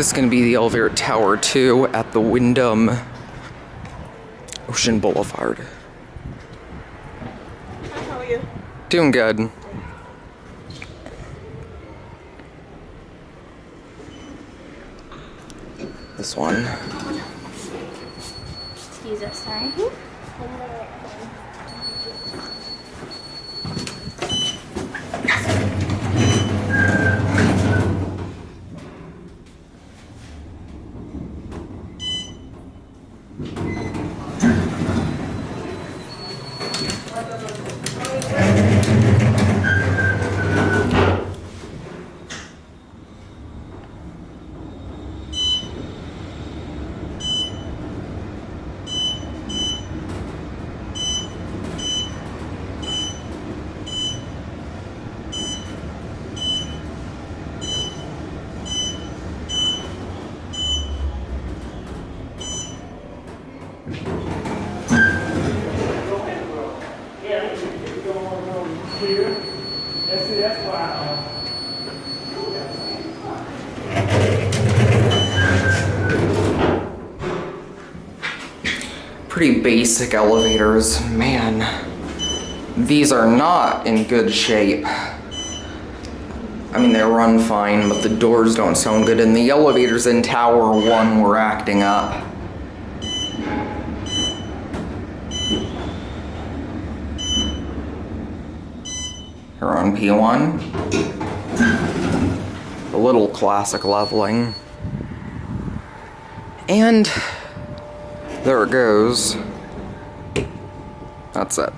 This is going to be the elevator at Tower 2 at the Wyndham Ocean Boulevard. Hi, how are you? Doing good. This one. Excuse us, sorry. Pretty basic elevators. Man, these are not in good shape. I mean, they run fine, but the doors don't sound good, and the elevators in Tower 1 were acting up. Here on P1. A little classic leveling. And there it goes. That's it.